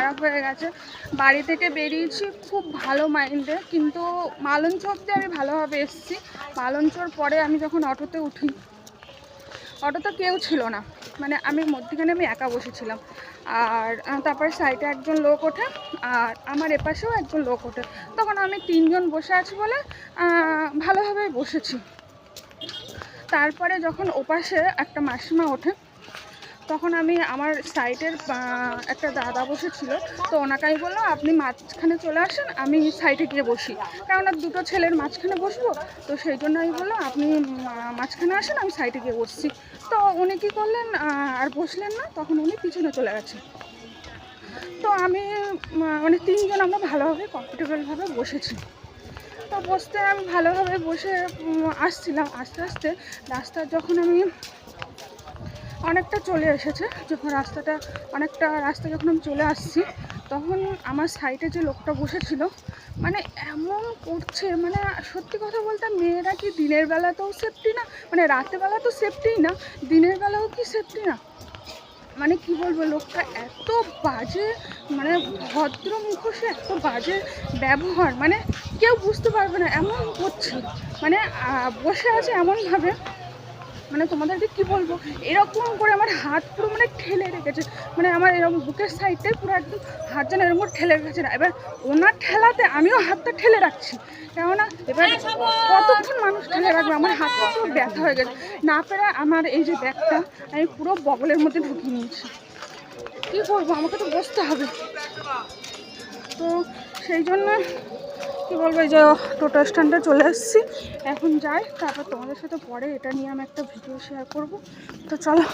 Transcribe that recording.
খারাপ হয়ে গেছে। বাড়ি থেকে বেরিয়েছি খুব ভালো মাইন্ডে, কিন্তু মালঞ্চ অবধি আমি ভালোভাবে এসেছি। মালঞ্চর পরে আমি যখন অটোতে উঠি, অটোতে কেউ ছিল না, মানে আমি মধ্যখানে আমি একা বসেছিলাম। আর তারপরে সাইডে একজন লোক ওঠে আর আমার এপাশেও একজন লোক ওঠে। তখন আমি 3 জন বসে আছি বলে ভালোভাবে বসেছি। তারপরে যখন ওপাশে একটা মাসিমা ওঠে, তখন আমি আমার সাইডের একটা দাদা বসেছিল, তো ওনাকে আমি বললাম আপনি মাঝখানে চলে আসেন, আমি সাইডে গিয়ে বসি, কেননা দুটো ছেলের মাঝখানে বসবো, তো সেই জন্য আমি বললাম আপনি মাঝখানে আসেন, আমি সাইডে গিয়ে বসছি। তো উনি কী করলেন, আর বসলেন না, তখন উনি পিছনে চলে গেছেন। তো আমি মানে 3 জন আমরা ভালোভাবে কমফোর্টেবলভাবে বসেছি। তো বসতে আমি ভালোভাবে বসে আসছিলাম। আস্তে আস্তে রাস্তা যখন আমি অনেকটা চলে এসেছে, যখন রাস্তা যখন আমি চলে আসছি, তখন আমার সাইডে যে লোকটা বসেছিল মানে এমন করছে, মানে সত্যি কথা বলতে মেয়েরা কি দিনের বেলাতেও সেফটি না, মানে রাতের বেলা তো সেফটিই না, দিনের বেলাও কি সেফটি না, মানে কি বলবো, লোকটা এত বাজে, মানে ভদ্র মুখোশে এত বাজে ব্যবহার, মানে কেউ বুঝতে পারবে না এমন করছে। মানে বসে আছে এমনভাবে, মানে তোমাদেরকে কি বলবো, এরকম করে আমার হাত পুরো মানে ঠেলে রেখেছে, মানে আমার এরকম বুকের সাইডটাই পুরো একদম হাত যেন এরকম ঠেলে রেখেছে না। এবার ওনার ঠেলাতে আমিও হাতটা ঠেলে রাখছি, কেননা এবার কতক্ষণ মানুষ ঠেলে রাখবে, আমার হাতটা পুরো ব্যথা হয়ে গেছে। না পেরে আমার এই যে ব্যাগটা আমি পুরো বগলের মধ্যে ঢুকিয়ে নিয়েছি। কী করবো, আমাকে তো বসতে হবে। তো সেই জন্য কী বলবো, এই যে টোটো স্ট্যান্ডে চলে এসেছি, এখন যাই, তারপর তোমাদের সাথে পরে এটা নিয়ে আমি একটা ভিডিও শেয়ার করব। তো চলো।